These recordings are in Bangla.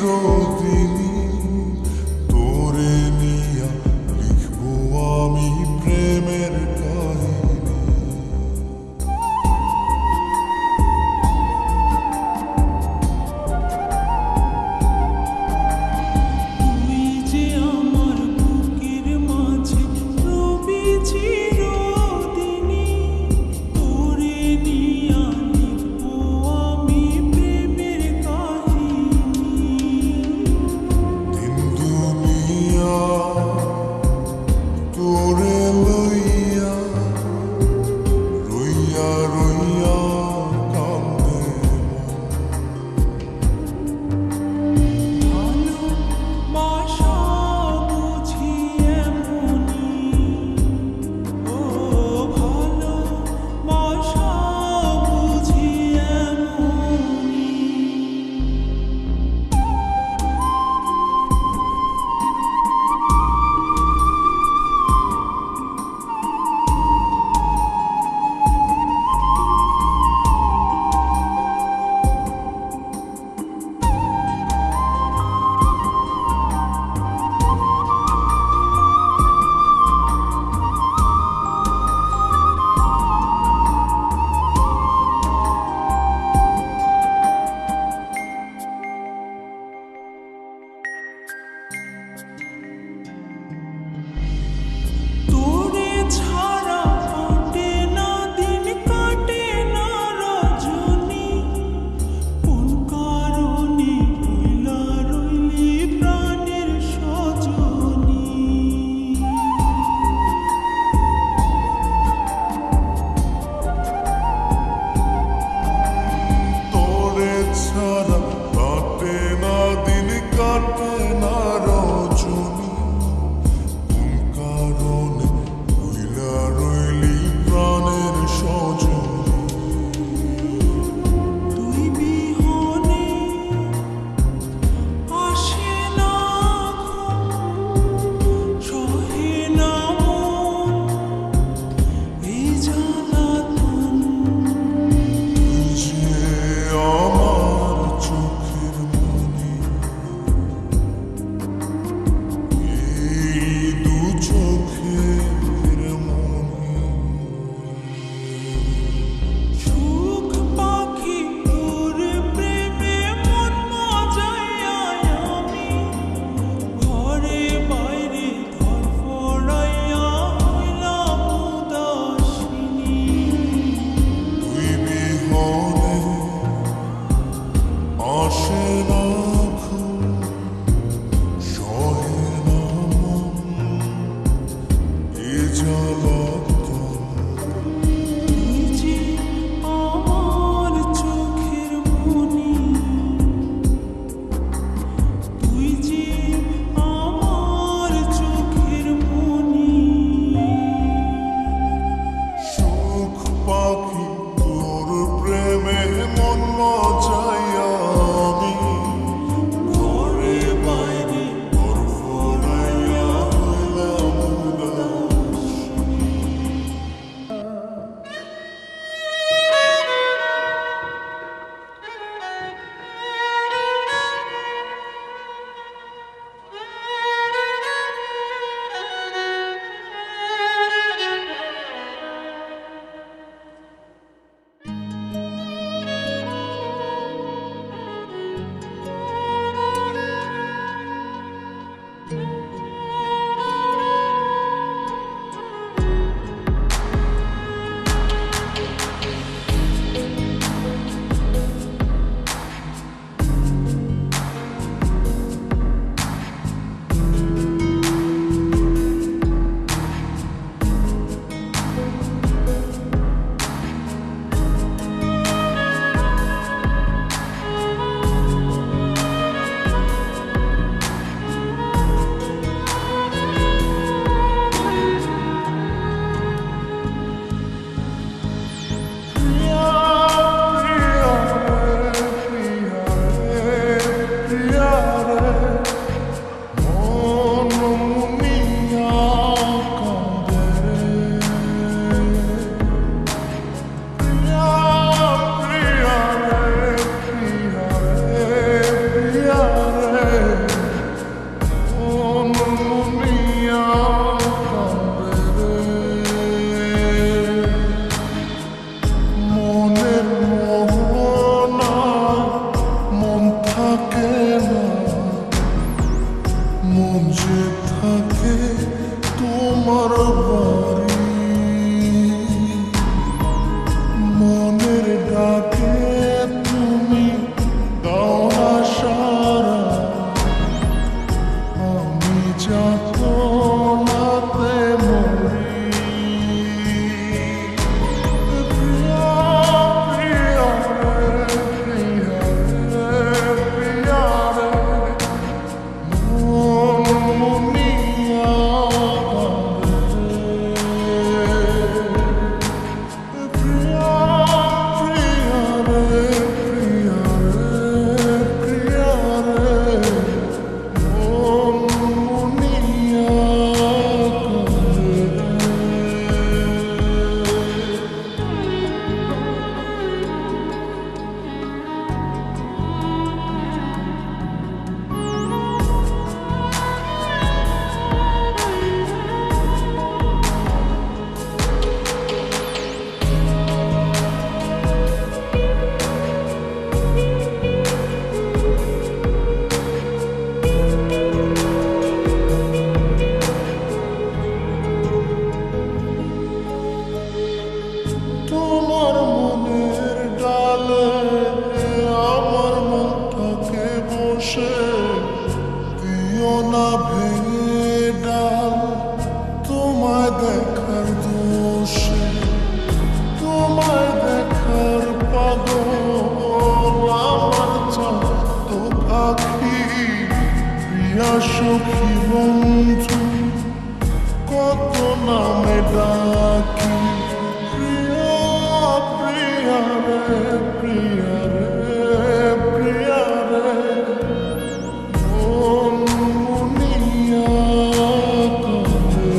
চিরদিনই তোরে নিয়া লিখবো আমি প্রেমের কাহিনী। তুই যে আমার বুকের মাঝে রবি চিরদিনই, তোরে নিয়া লিখবো আমি প্রেমের কাহিনী। যে থাকে তোমার বাড়ি, মনের ডাকে তুমি দাও না সাড়া, আমি যাতনাতে মরি। প্রিয়া প্রিয়া রে, প্রিয়া রে, প্রিয়া রে, মন মুনিয়া কাঁদে। প্রিয়া প্রিয়া রে, প্রিয়া রে, প্রিয়া রে, মন মুনিয়া কাঁদে। তোমার মনের ডালে আমার মনটাকে বসে দিও না ভেঙে ডাল, তোমায় দেখার দোষে, তোমায় দেখার পাগল আমার চাঁদ পাখি। প্রিয়া সখী বন্ধু কত নামে ডাকি। প্রিয়া প্রিয়া রে, প্রিয়া রে, প্রিয়া রে, মন মুনিয়া কাঁদে।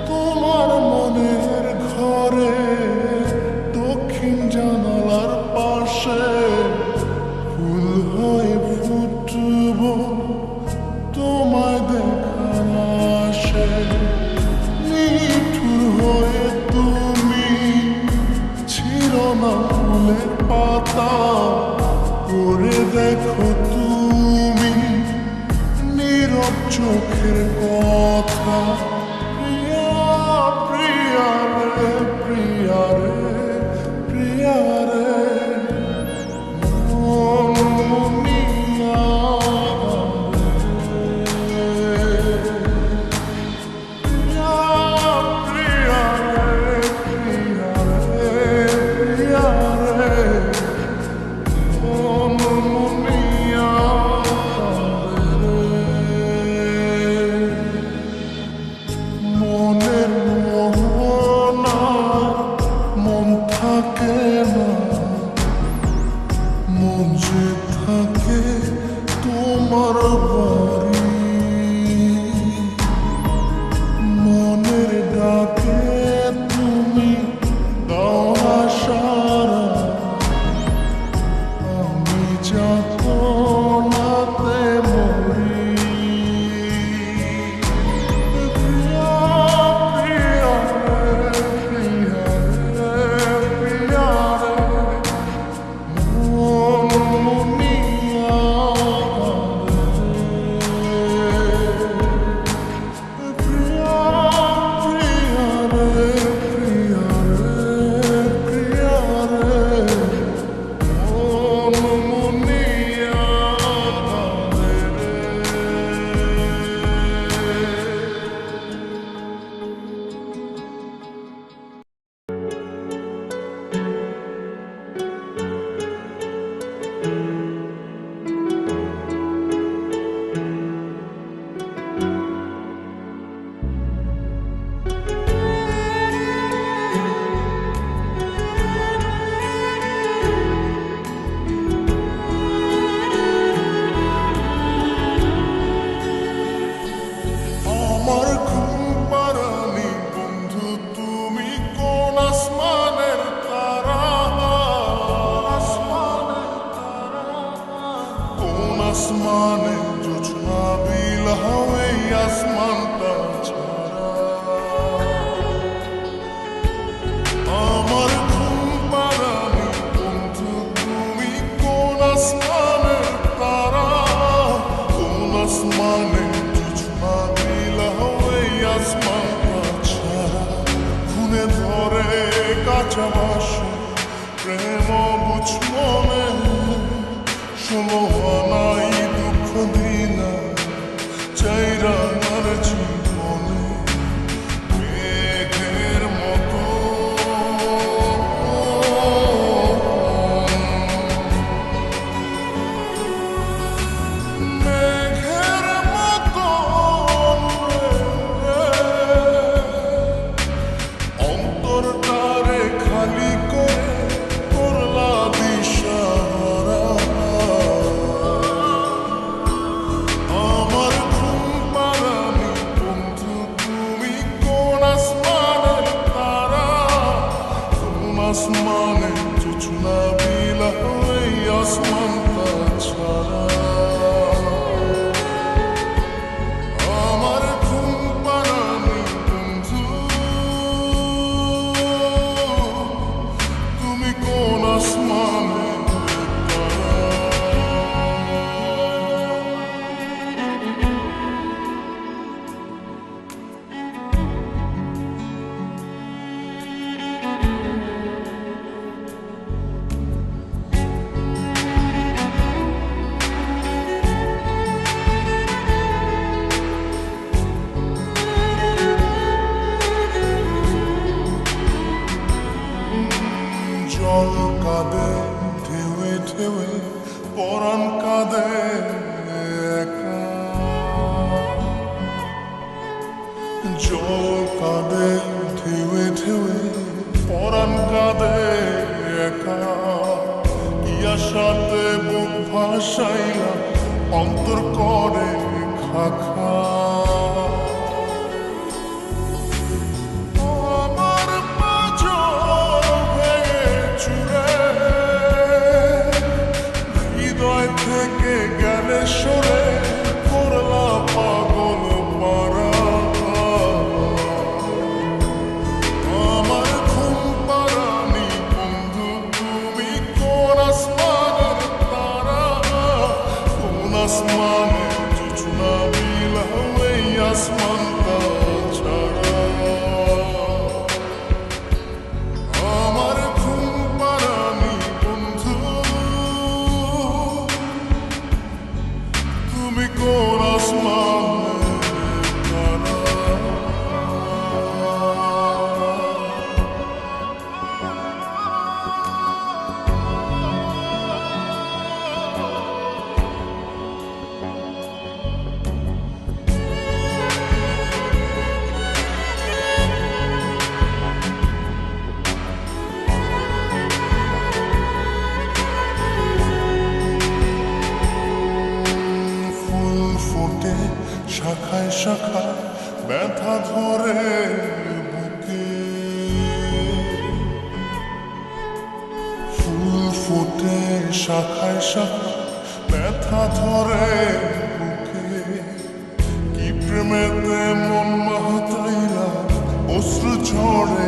তোমার মনের ঘরে দক্ষিণ জানালার পাশে ফুল হয়ে ফুটব তোমায় দেখার আশে। নিঠুর হয়ে তুমি ছিঁড়ো না ফুলের পাতা, করে দেখো তুমি নীরব চোখের কথা। প্রিয়া প্রিয়া রে, প্রিয়া রে, প্রিয়া রে, মন মুনিয়া কাঁদে। প্রিয়া প্রিয়া রে, প্রিয়া রে, প্রিয়া রে, মন মুনিয়া কাঁদে। মনের মোহনা মন থাকে না, মন যে থাকে তোমার বাড়ি, মনের ডাকে তুমি দাও না সাড়া, আমি যাতনাতে মরি। প্রিয়া প্রিয়া রে, প্রিয়া রে, প্রিয়া রে, মন মুনিয়া কাঁদে। প্রিয়া প্রিয়া রে, প্রিয়া রে, প্রিয়া রে, মন মুনিয়া কাঁদে। আসমানে জোছনা বিলাও এই আসমানটা ছাড়া আমার ঘুম পাড়ানি বন্ধু তুমি কোন আসমানের তারা কোন আসমানে জোছনা বিলাও এই আসমানটা ছাড়া খুনে ধরে কাঁচা বাসে প্রেম বুঝ মনে ষোলো আনাই দুঃখ দিনা চাইরা আমার জীবনে মেঘের মতো মেঘের মতো অন্তরটারে খালি করে করলা দিশাহারা আমার ঘুম পাড়ানি বন্ধু তুমি কোন আসমানের তারা কোন আসমানে জোছনা বিলাও এই আসমানটা ছাড়া আমার ঘুম পাড়ানি বন্ধু তুমি কোন আসমানের তারা জল কাঁদে ঢেউে ঢেউে পরাণ কাঁদে একা জল কাঁদে ঢেউে ঢেউে পরাণ কাঁদে একা ইয়াসাতে বুক ভাসাইয়া অন্তর করে খাখা আমার পাঁজর ভেঙে চুরে হৃদয় থেকে গেলে সরে করলা পাগল পারা আমার ঘুম পাড়ানি বন্ধু তুমি কোন আসমানের তারা কোন আসমানে জোছনা বিলাও এই আসমানটা ছাড়া আমার ঘুম পাড়ানি বন্ধু তুমি কোন আসমানের তারা ফুল ফোটে শাখায় শাখায় ব্যথা ধরে বুকে ফুল ফোটে শাখায় শাখায় ব্যথা ধরে বুকে কি প্রেমেতে মন মাহতাইলা অশ্রু ঝরে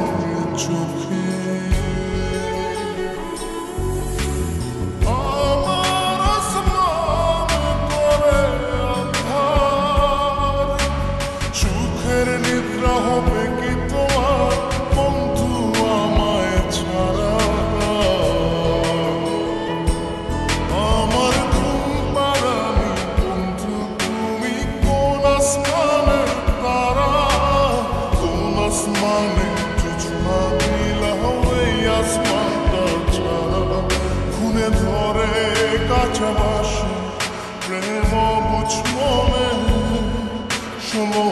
চোখে আমার আসমান করে আঁধার সুখের নিদ্রা হবে কি তোমার বন্ধু আমায় ছাড়া আমার ঘুম পাড়ানি বন্ধু তুমি কোন আসমানের তারা কোন আসমানে জোছনা বিলাও এই আসমানটা ছাড়া খুনে ধরে কাঁচা বাসে প্রেম বুঝ মনে ষোলো